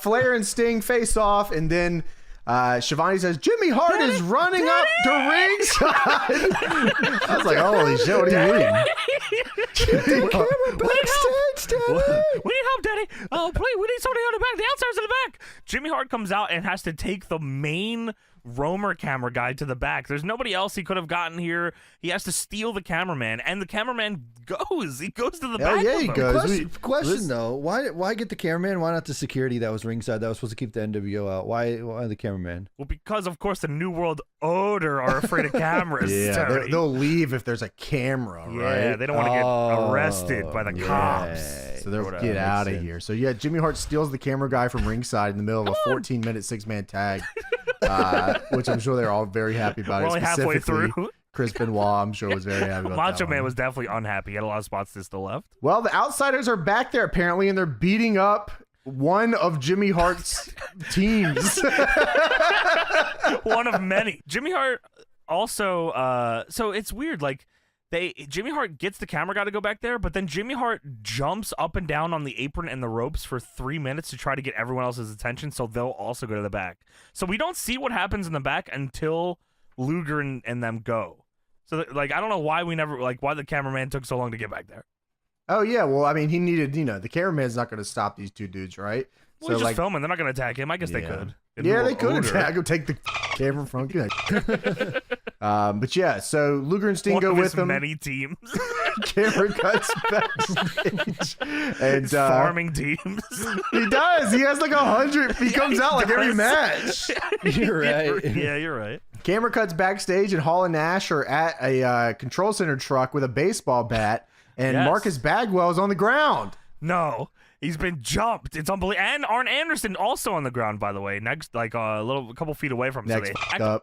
Flair and Sting face off, and then Shivani says, Jimmy Hart is running up to ringside. I was like, holy shit, what are you reading? Backstage, Daddy. We need help, Daddy. Oh, please, we need somebody on the back. The outsiders in the back. Jimmy Hart comes out and has to take the main roamer camera guy to the back. There's nobody else he could have gotten here. He has to steal the cameraman, and the cameraman goes. He goes to the back. Yeah, he goes. Question though, why get the cameraman? Why not the security that was ringside that was supposed to keep the NWO out? Why the cameraman? Well, because of course the New World Order are afraid of cameras. Yeah, they'll leave if there's a camera, right? Yeah, they don't want to get arrested by the cops. So they'll get out of here. So yeah, Jimmy Hart steals the camera guy from ringside in the middle of a 14-minute 6-man tag. Which I'm sure they're all very happy about. We're only halfway through. Chris Benoit, I'm sure, was very happy about Macho that Man one. was definitely unhappy. He had a lot of spots to the left. Well, the Outsiders are back there apparently, and they're beating up one of Jimmy Hart's teams. One of many. Jimmy Hart also, so it's weird, like, Jimmy Hart gets the camera guy to go back there, but then Jimmy Hart jumps up and down on the apron and the ropes for 3 minutes to try to get everyone else's attention, so they'll also go to the back. So we don't see what happens in the back until Luger and them go. So, like, I don't know why why the cameraman took so long to get back there. Oh, yeah. Well, I mean, he needed, the cameraman's not going to stop these two dudes, right? Well, he's just filming. They're not going to attack him. I guess they could. Yeah, they could attack him, take the camera from him. But yeah, so Luger and Sting go with them. Many teams. Camera cuts backstage. And farming teams. He does. He has like 100. He comes out like every match. You're right. Yeah, you're right. Camera cuts backstage, and Hall and Nash are at a control center truck with a baseball bat, and Marcus Bagwell is on the ground. No. He's been jumped. It's unbelievable. And Arn Anderson also on the ground, by the way. Next, like a couple feet away from him. Next so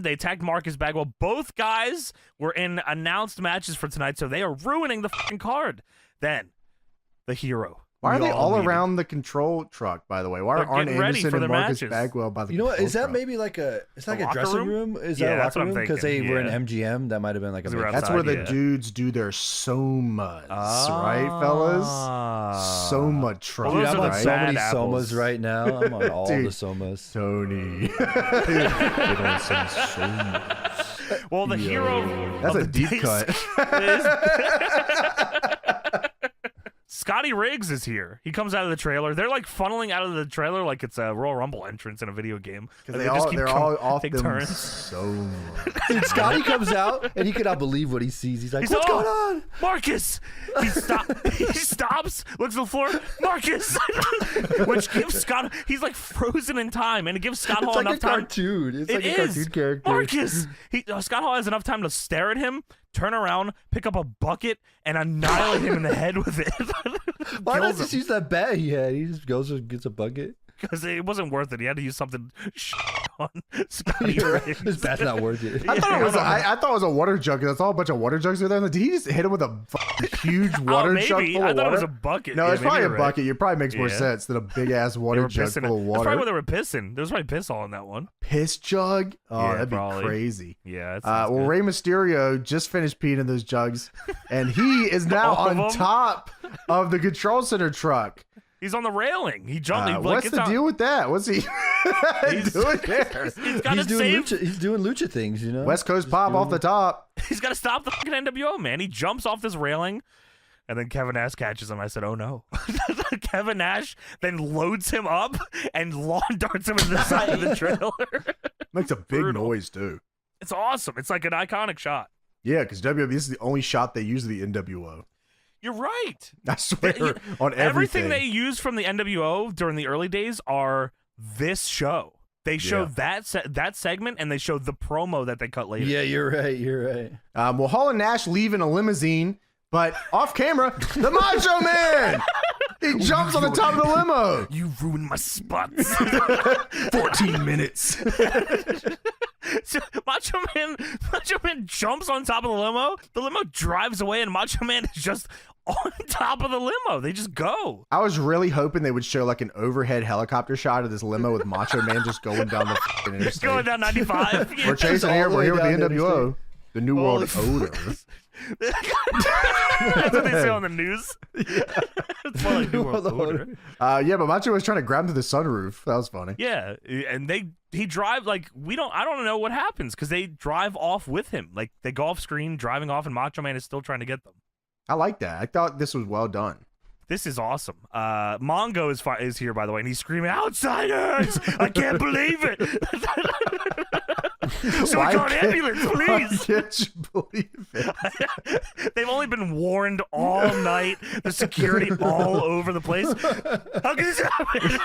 they attacked Marcus Bagwell. Both guys were in announced matches for tonight, so they are ruining the fucking card. Then, the hero. Why are they all around the control truck, by the way? Why are Arn Anderson and Marcus Bagwell by the You know what? Is that truck? Maybe like a dressing room? Is that a locker room? Because they were in MGM. That might have been like a That's where the dudes do their somas, right, fellas? Soma truck. Dude, I'm on so many somas right now. I'm on all the somas. Tony. Get on some somas. Well, the hero. That's a deep cut. Scotty Riggs is here. He comes out of the trailer. They're like funneling out of the trailer like it's a Royal Rumble entrance in a video game. Because they're all off them so much. Dude, Scotty comes out and he cannot believe what he sees. He's like, what's going on? Marcus! He stops, looks at the floor. Marcus! Which gives Scott, he's like frozen in time, and it gives Scott Hall enough time. Cartoon. It's like a cartoon character. Marcus! Scott Hall has enough time to stare at him, turn around, pick up a bucket, and annihilate him in the head with it. Why not just use that bat he had? He just goes and gets a bucket. Because it wasn't worth it. He had to use something on Scotty Riggs. This bat's not worth it. I thought it was a water jug. That's all a bunch of water jugs are there. Did he just hit him with a huge water jug full of water? I thought it was a bucket. No, it's probably a bucket. It probably makes more sense than a big ass water jug full of water. That's probably where they were pissing. There was probably piss all in that one. Piss jug? Oh, that'd be crazy. Yeah. Well, Rey Mysterio just finished peeing in those jugs, and he is now on top of the control center truck. He's on the railing. He jumped. What's the deal with that? What's he doing there? He's doing lucha things, you know? West Coast pop off the top. He's got to stop the fucking NWO, man. He jumps off this railing, and then Kevin Nash catches him. I said, oh, no. Kevin Nash then loads him up and lawn darts him into the side of the trailer. Makes a big noise, too. It's awesome. It's like an iconic shot. Yeah, because WWE, this is the only shot they use of the NWO. You're right. I swear on everything they use from the NWO during the early days are this show. They show that segment, and they show the promo that they cut later. Yeah, you're right. Well, Hall and Nash leave in a limousine, but off camera, the Macho Man! He jumps on the top of the limo. You ruined my spots. 14 minutes. So Macho Man jumps on top of the limo. The limo drives away, and Macho Man is just on top of the limo. They just go. I was really hoping they would show like an overhead helicopter shot of this limo with Macho Man just going down the interstate. Going down 95. We're chasing here. We're here with the NWO. The New World Order. That's what they say on the news. It's more like New World Order. Yeah, but Macho was trying to grab to the sunroof. That was funny. Yeah, and he drive like I don't know what happens because they drive off with him. Like they go off screen, driving off, and Macho Man is still trying to get them. I like that. I thought this was well done. This is awesome. Mongo is here, by the way, and he's screaming, "Outsiders! I can't believe it!" So we call an ambulance, please. Why can't you believe it? They've only been warned all night. The security all over the place. How can this happen?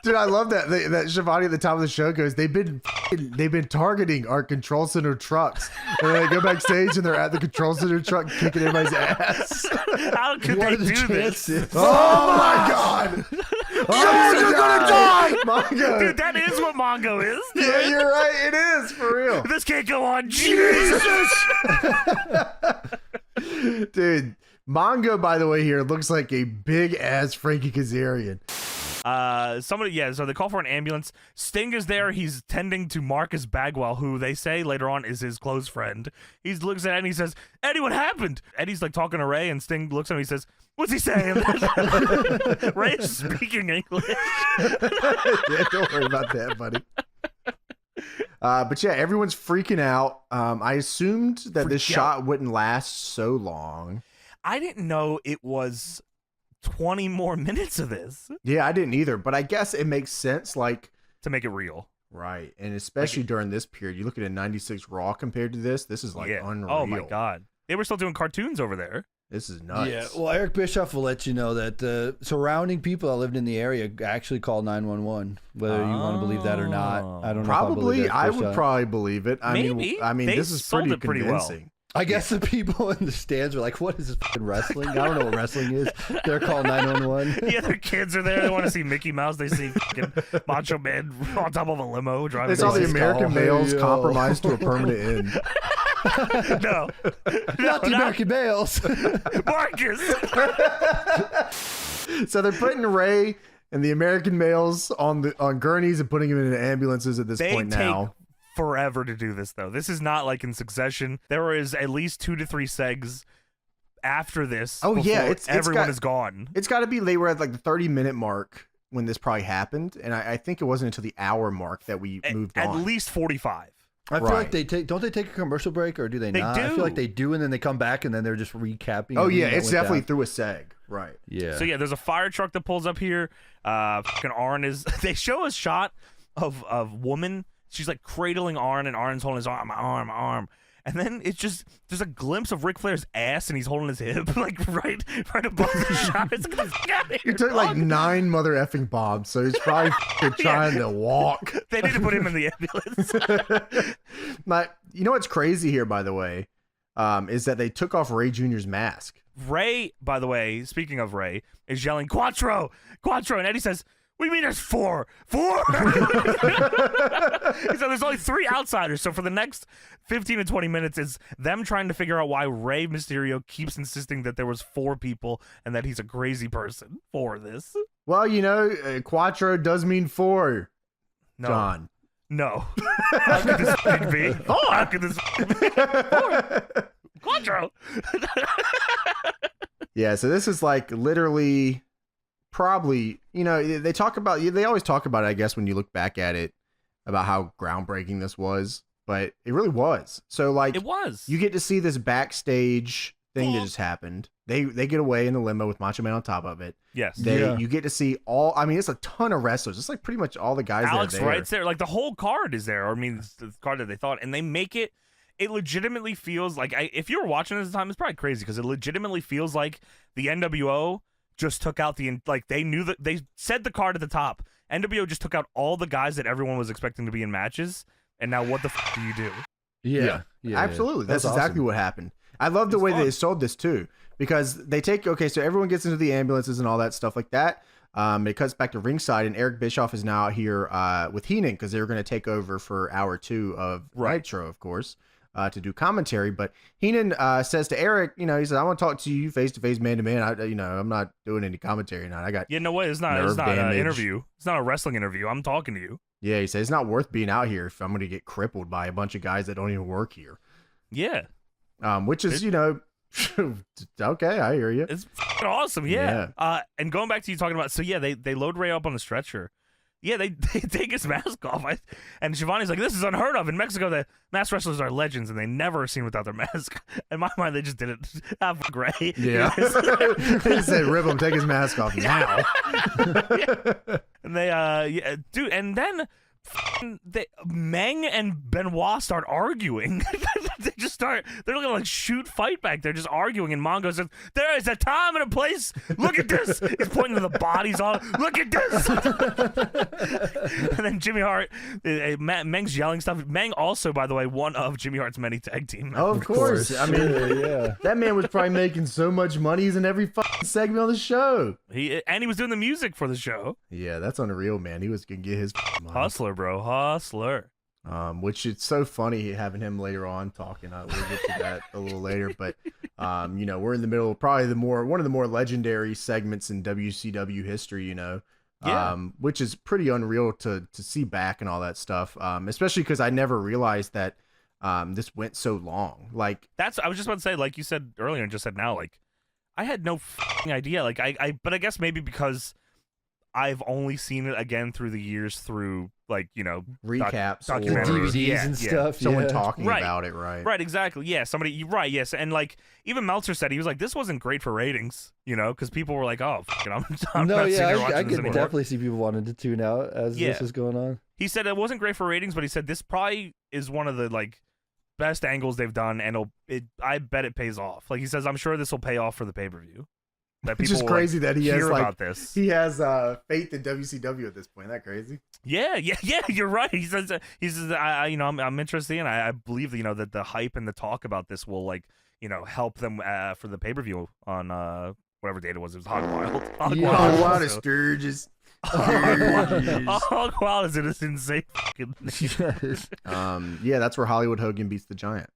Dude, I love that Shivani at the top of the show goes, they've been targeting our control center trucks, and then they go backstage and they're at the control center truck kicking everybody's ass. How could they do this? Oh my god! Oh, you're gonna die, Mongo. Dude, that is what Mongo is. Dude. Yeah, you're right. It is for real. This can't go on. Jesus. Dude, Mongo, by the way, here looks like a big ass Frankie Kazarian. So they call for an ambulance. Sting is there. He's tending to Marcus Bagwell, who they say later on is his close friend. He looks at Eddie and he says, "Eddie, what happened?" Eddie's like talking to Ray, and Sting looks at him and he says, "What's he saying?" Ray's speaking English. Yeah, don't worry about that, buddy. But yeah, everyone's freaking out. I assumed that this shot wouldn't last so long. I didn't know it was 20 more minutes of this. Yeah, I didn't either, but I guess it makes sense, like, to make it real. Right, and especially during this period, you look at a 96 Raw compared to this is like unreal. Oh my god. They were still doing cartoons over there. This is nuts. Yeah, well, Eric Bischoff will let you know that the surrounding people that lived in the area actually called 911, whether you want to believe that or not. I don't know. Probably, I would probably believe it. I mean, they this is sold pretty it convincing. well. I guess the people in the stands were like, "What is this fucking wrestling? I don't know what wrestling is." They're called 911. Yeah, their kids are there. They want to see Mickey Mouse. They see fucking Macho Man on top of a limo driving. They saw the American males compromised to a permanent end. No, not the American males. Marcus. So they're putting Ray and the American males on gurneys and putting them in ambulances at this point now. Forever to do this, though. This is not like in succession. There is at least 2 to 3 segs after this. Oh yeah, everyone is gone. It's got to be they were at like the 30-minute mark when this probably happened, and I think it wasn't until the hour mark that we moved on. At least 45. I feel like don't they take a commercial break, or do they not? Do. I feel like they do, and then they come back and then they're just recapping. Oh yeah, it's definitely through a seg. Right. Yeah. So yeah, there's a fire truck that pulls up here. Fucking Arn is. They show a shot of woman. She's like cradling Arn, and Arn's holding his arm, my arm. And then it's just, there's a glimpse of Ric Flair's ass, and he's holding his hip, like right above the shot. It's like, get the fuck out of here. He took like 9 mother effing bombs, so he's probably trying to walk. They need to put him in the ambulance. You know what's crazy here, by the way, is that they took off Ray Jr.'s mask. Ray, by the way, speaking of Ray, is yelling, Quattro! Quattro! And Eddie says, "What do you mean there's 4? 4?" He said there's only 3 outsiders. So for the next 15 to 20 minutes, it's them trying to figure out why Rey Mysterio keeps insisting that there was 4 people and that he's a crazy person for this. Well, you know, Quattro does mean 4. No. John. No. How could this be? Oh, how could this be? 4? Quattro. Yeah, so this is like literally probably, you know, they always talk about it, I guess, when you look back at it, about how groundbreaking this was, but it really was. So like, it was. You get to see this backstage thing that just happened. They get away in the limo with Macho Man on top of it. Yes. You get to see it's a ton of wrestlers. It's like pretty much all the guys Alex that are there. Wright's there. Like the whole card is there. I mean, it's the card that they thought, and they make it. It legitimately feels like, if you were watching this at the time, it's probably crazy because it legitimately feels like the nWo just took out they knew that they said the card at the top. nWo just took out all the guys that everyone was expecting to be in matches, and now what the do you do? Yeah, absolutely. That's exactly what happened. I love the way they sold this too, because they take, so everyone gets into the ambulances and all that stuff like that. It cuts back to ringside, and Eric Bischoff is now out here with Heenan because they were going to take over for hour 2 of Nitro, of course. To do commentary, but Heenan says to Eric, he says, "I want to talk to you face to face, man to man. I'm not doing any commentary tonight. I got no way. It's not an interview. It's not a wrestling interview. I'm talking to you." Yeah, he says it's not worth being out here if I'm going to get crippled by a bunch of guys that don't even work here. Yeah, which is, you know, okay, I hear you. It's fucking awesome, yeah. And going back to you talking about, so yeah, they load Rey up on the stretcher. Yeah, they take his mask off. And Shivani's like, this is unheard of. In Mexico, the masked wrestlers are legends, and they never are seen without their mask. In my mind, they just did it. Have Rey. Yeah. They said, rip him, take his mask off now. Yeah. And they, yeah, dude, and then Meng and Benoit start arguing. They're gonna like shoot fight back. They're just arguing, and Mongo says, there is a time and a place. Look at this. He's pointing to the bodies all. Look at this. And then Jimmy Hart, Meng's yelling stuff. Meng also, by the way, one of Jimmy Hart's many tag team members. Oh, of course. I mean, yeah. That man was probably making so much money. He's in every fucking segment on the show. He was doing the music for the show. Yeah, that's unreal, man. He was gonna get his money. Hustler, bro. Hustler. Which it's so funny having him later on talking. We'll get to that a little later, but you know, we're in the middle of probably one of the more legendary segments in WCW history, you know. Yeah. Which is pretty unreal to see back and all that stuff. Especially because I never realized that this went so long. Like I was just about to say, like you said earlier and just said now, like I had no idea. Like but I guess maybe because I've only seen it again through the years through, like, you know, recaps, documentaries, DVDs and stuff. Someone talking about it, right? Right, exactly. Yeah, somebody, right, yes. And, like, even Meltzer said, he was like, this wasn't great for ratings, you know, because people were like, oh, fuck it, I'm no, not sitting here I watching this could anymore. definitely see people wanting to tune out as this is going on. He said it wasn't great for ratings, but he said this probably is one of the, like, best angles they've done, and I bet it pays off. Like, he says, I'm sure this will pay off for the pay-per-view. It's just crazy that he has about this. He has faith in WCW at this point. Isn't that crazy? Yeah. You're right. He says, I'm interested, and I believe that, you know, that the hype and the talk about this will, like, you know, help them for the pay-per-view on whatever date it was. It was Hog Wild. Hog Wild is Sturgis. Hog Wild is an insane fucking name. Yeah, that's where Hollywood Hogan beats the Giant.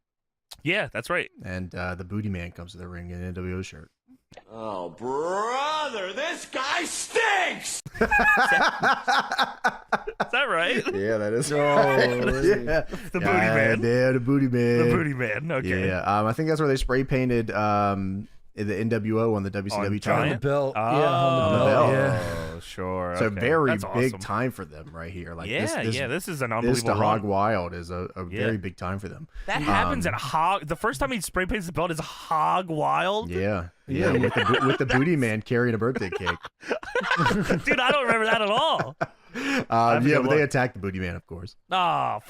Yeah, that's right. And the Booty Man comes to the ring in an NWO shirt. Oh, brother, this guy stinks! Is that right? Yeah, that is right. Yeah. The Booty Man. Yeah, the Booty Man. The Booty Man, okay. Yeah, I think that's where they spray painted the NWO on the WCW title. On the belt. Oh, on the belt. Yeah. Oh, sure. So okay. very That's big awesome. time for them right here. Like this is an unbelievable This to run. Hog Wild is a very big time for them. That happens at Hog. The first time he spray paints the belt is Hog Wild. Yeah, with the Booty Man carrying a birthday cake. Dude, I don't remember that at all. Yeah, but they attacked the Booty Man, of course. Oh.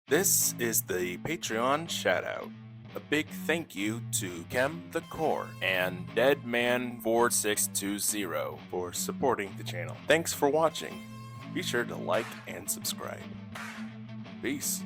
This is the Patreon shoutout. A big thank you to Kem the Core and Deadman4620 for supporting the channel. Thanks for watching. Be sure to like and subscribe. Peace.